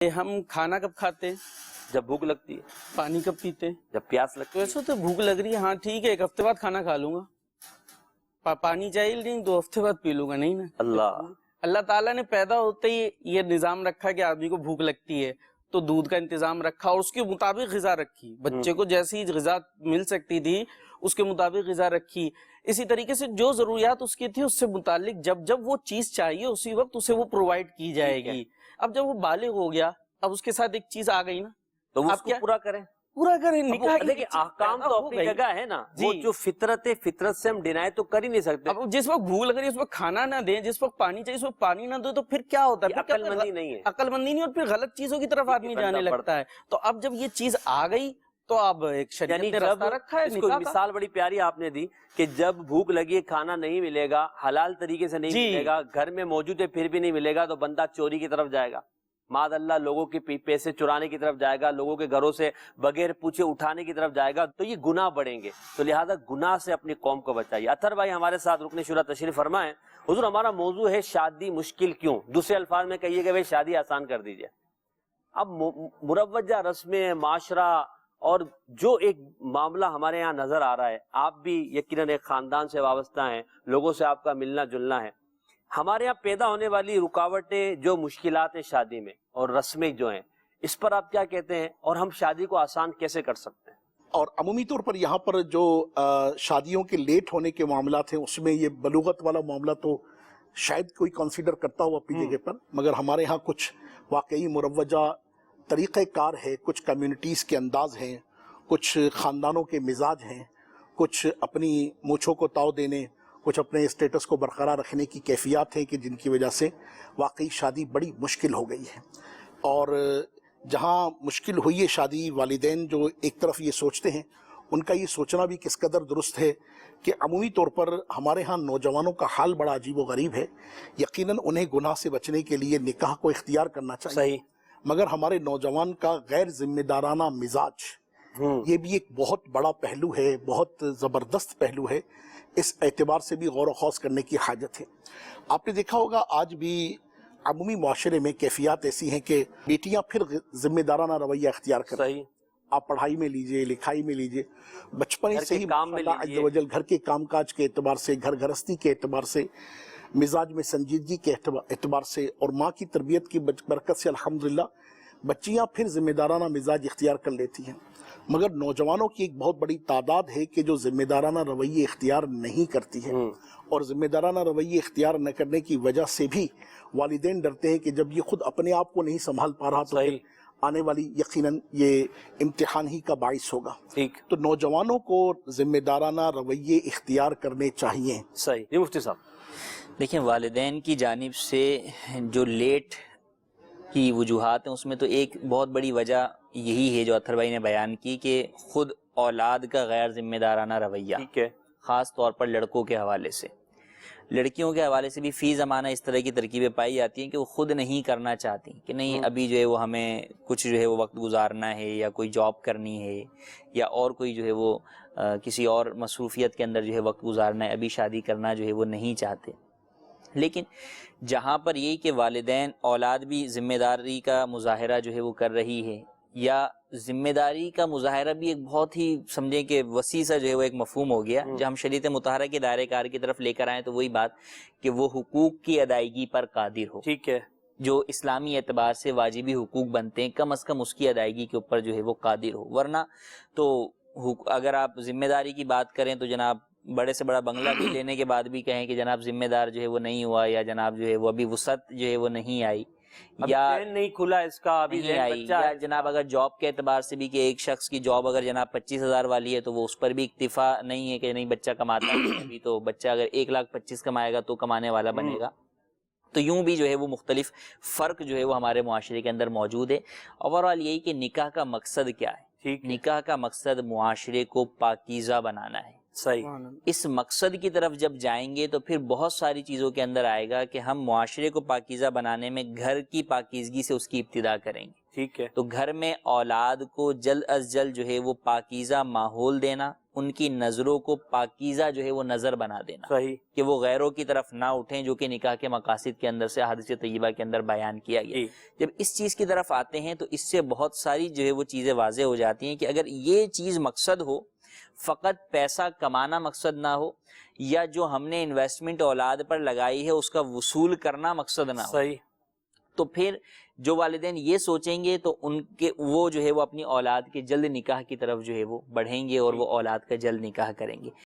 ہم کھانا کب کھاتے ہیں؟ جب بھوک لگتی ہے. پانی کب پیتے ہیں؟ جب پیاس لگتی ہے. ویسے تو بھوک لگ رہی ہے، ہاں ٹھیک ہے، ایک ہفتے بعد کھانا کھا لوں گا. پانی چاہیے نہیں 2 ہفتے بعد پی لوں گا، نہیں نا. اللہ تعالیٰ نے پیدا ہوتے ہی یہ نظام رکھا کہ آدمی کو بھوک لگتی ہے تو دودھ کا انتظام رکھا اور اس کے مطابق غذا رکھی. بچے کو جیسی غذا مل سکتی تھی اس کے مطابق غذا رکھی. اسی طریقے سے جو ضروریات اس کی تھی اس سے متعلق جب وہ چیز چاہیے اسی وقت اسے وہ پرووائڈ کی جائے گی. اب جب وہ بالغ ہو گیا، اب اس کے ساتھ ایک چیز آ گئی نا، تو اس کو پورا کریں. نکاح. دیکھیں احکام تو اپنی جگہ ہے نا، وہ جو فطرت سے ہم ڈینائی تو کر ہی نہیں سکتے. اب جس وقت بھوک لگ رہی ہے اس وقت کھانا نہ دیں، جس وقت پانی چاہیے اس وقت پانی نہ دو، تو پھر کیا ہوتا ہے؟ عقل مندی نہیں ہے. عقل مندی نہیں، اور پھر غلط چیزوں کی طرف آدمی جانے لگتا ہے. تو اب جب یہ چیز آ گئی تو اب ایک شریعت نے راستہ رکھا ہے. اس کو مثال بڑی پیاری آپ نے دی کہ جب بھوک لگی، کھانا نہیں ملے گا، حلال طریقے سے نہیں ملے گا، گھر میں موجود ہے پھر بھی نہیں ملے گا، تو بندہ چوری کی طرف جائے گا، معاذ اللہ لوگوں کے پیسے چرانے کی طرف جائے گا، لوگوں کے گھروں سے بغیر پوچھے اٹھانے کی طرف جائے گا، تو یہ گناہ بڑھیں گے. تو لہٰذا گناہ سے اپنی قوم کو بچائیے. اطہر بھائی ہمارے ساتھ رکن شورا تشریف فرمائیں. حضور ہمارا موضوع ہے شادی مشکل کیوں؟ دوسرے الفاظ میں کہیے کہ بھائی شادی آسان کر دیجئے. اب مروجہ رسمیں، معاشرہ اور جو ایک معاملہ ہمارے یہاں نظر آ رہا ہے، آپ بھی یقیناً ایک خاندان سے وابستہ ہیں، لوگوں سے آپ کا ملنا جلنا ہے. ہمارے یہاں پیدا ہونے والی رکاوٹیں، جو مشکلات ہیں شادی میں اور رسمیں جو ہیں، اس پر آپ کیا کہتے ہیں اور ہم شادی کو آسان کیسے کر سکتے ہیں؟ اور عمومی طور پر یہاں پر جو شادیوں کے لیٹ ہونے کے معاملات ہیں، اس میں یہ بلوغت والا معاملہ تو شاید کوئی کنسیڈر کرتا ہو اپنی جگہ پر، مگر ہمارے ہاں کچھ واقعی مروجہ طریقہ کار ہے، کچھ کمیونٹیز کے انداز ہیں، کچھ خاندانوں کے مزاج ہیں، کچھ اپنی مونچھوں کو تاؤ دینے، کچھ اپنے اسٹیٹس کو برقرار رکھنے کی کیفیات ہیں کہ جن کی وجہ سے واقعی شادی بڑی مشکل ہو گئی ہے. اور جہاں مشکل ہوئی ہے شادی، والدین جو ایک طرف یہ سوچتے ہیں، ان کا یہ سوچنا بھی کس قدر درست ہے کہ عمومی طور پر ہمارے ہاں نوجوانوں کا حال بڑا عجیب و غریب ہے. یقیناً انہیں گناہ سے بچنے کے لیے نکاح کو اختیار کرنا چاہیے. صحیح. مگر ہمارے نوجوان کا غیر ذمہ دارانہ مزاج، یہ بھی ایک بہت بڑا پہلو ہے، بہت زبردست پہلو ہے. اس اعتبار سے بھی غور و خوض کرنے کی حاجت ہے. آپ نے دیکھا ہوگا آج بھی عمومی معاشرے میں کیفیات ایسی ہیں کہ بیٹیاں پھر ذمہ دارانہ رویہ اختیار کریں. صحیح. آپ پڑھائی میں لیجئے، لکھائی میں لیجئے، بچپن سے ہی کام میں اللہ عز و جل گھر کے کام کاج کے اعتبار سے، گھر گھرستی کے اعتبار سے، مزاج میں سنجیدگی کے اعتبار سے اور ماں کی تربیت کی برکت سے الحمدللہ بچیاں پھر ذمہ دارانہ مزاج اختیار کر لیتی ہیں. مگر نوجوانوں کی ایک بہت بڑی تعداد ہے کہ جو ذمہ دارانہ رویے اختیار نہیں کرتی ہے، اور ذمہ دارانہ رویے اختیار نہ کرنے کی وجہ سے بھی والدین ڈرتے ہیں کہ جب یہ خود اپنے آپ کو نہیں سنبھال پا رہا تو پھر آنے والی یقیناً یہ امتحان ہی کا باعث ہوگا. تو نوجوانوں کو ذمہ دارانہ رویے اختیار کرنے چاہیے. صحیح. یہ مفتی صاحب دیکھیں، والدین کی جانب سے جو لیٹ کی وجوہات ہیں اس میں تو ایک بہت بڑی وجہ یہی ہے جو اطہر بھائی نے بیان کی کہ خود اولاد کا غیر ذمہ دارانہ رویہ، خاص طور پر لڑکوں کے حوالے سے. لڑکیوں کے حوالے سے بھی فی زمانہ اس طرح کی ترکیبیں پائی جاتی ہیں کہ وہ خود نہیں کرنا چاہتی، کہ نہیں ابھی جو ہے وہ ہمیں کچھ جو ہے وہ وقت گزارنا ہے، یا کوئی جاب کرنی ہے، یا اور کوئی جو ہے وہ کسی اور مصروفیت کے اندر جو ہے وقت گزارنا ہے، ابھی شادی کرنا جو ہے وہ نہیں چاہتے. لیکن جہاں پر یہ کہ والدین، اولاد بھی ذمہ داری کا مظاہرہ جو ہے وہ کر رہی ہے، یا ذمہ داری کا مظاہرہ بھی ایک بہت ہی سمجھیں کہ وسیع سا جو ہے وہ ایک مفہوم ہو گیا. جب ہم شریعت مطہرہ کے دائرۂ کار کی طرف لے کر آئیں تو وہی بات کہ وہ حقوق کی ادائیگی پر قادر ہو. ٹھیک ہے. جو اسلامی اعتبار سے واجبی حقوق بنتے ہیں کم از کم اس کی ادائیگی کے اوپر جو ہے وہ قادر ہو. ورنہ تو اگر آپ ذمہ داری کی بات کریں تو جناب بڑے سے بڑا بنگلہ بھی لینے کے بعد بھی کہیں کہ جناب ذمہ دار جو ہے وہ نہیں ہوا، یا جناب جو ہے وہ ابھی وسعت جو ہے وہ نہیں آئی، یا نہیں کھلا اس کا ابھی نہیں آئی، یا جناب اگر جاب کے اعتبار سے بھی کہ ایک شخص کی جاب اگر جناب 25,000 والی ہے تو وہ اس پر بھی اکتفا نہیں ہے کہ نہیں بچہ کماتا ہے ابھی، تو بچہ اگر 1,25,000 کمائے گا تو کمانے والا بنے گا. تو یوں بھی جو ہے وہ مختلف فرق جو ہے وہ ہمارے معاشرے کے اندر موجود ہے. اوورآل یہی کہ نکاح کا مقصد کیا ہے؟ نکاح کا مقصد معاشرے کو پاکیزہ بنانا ہے. صحیح. اس مقصد کی طرف جب جائیں گے تو پھر بہت ساری چیزوں کے اندر آئے گا کہ ہم معاشرے کو پاکیزہ بنانے میں گھر کی پاکیزگی سے اس کی ابتدا کریں گے. ٹھیک ہے. تو گھر میں اولاد کو جلد از جلد جو ہے وہ پاکیزہ ماحول دینا، ان کی نظروں کو پاکیزہ جو ہے وہ نظر بنا دینا، صحیح، کہ وہ غیروں کی طرف نہ اٹھیں، جو کہ نکاح کے مقاصد کے اندر سے حدیث طیبہ کے اندر بیان کیا گیا۔ جی، جب اس چیز کی طرف آتے ہیں تو اس سے بہت ساری جو ہے وہ چیزیں واضح ہو جاتی ہیں کہ اگر یہ چیز مقصد ہو، فقط پیسہ کمانا مقصد نہ ہو، یا جو ہم نے انویسٹمنٹ اولاد پر لگائی ہے اس کا وصول کرنا مقصد نہ ہو، صحیح، تو پھر جو والدین یہ سوچیں گے تو ان کے وہ جو ہے وہ اپنی اولاد کے جلد نکاح کی طرف جو ہے وہ بڑھیں گے اور وہ اولاد کا جلد نکاح کریں گے۔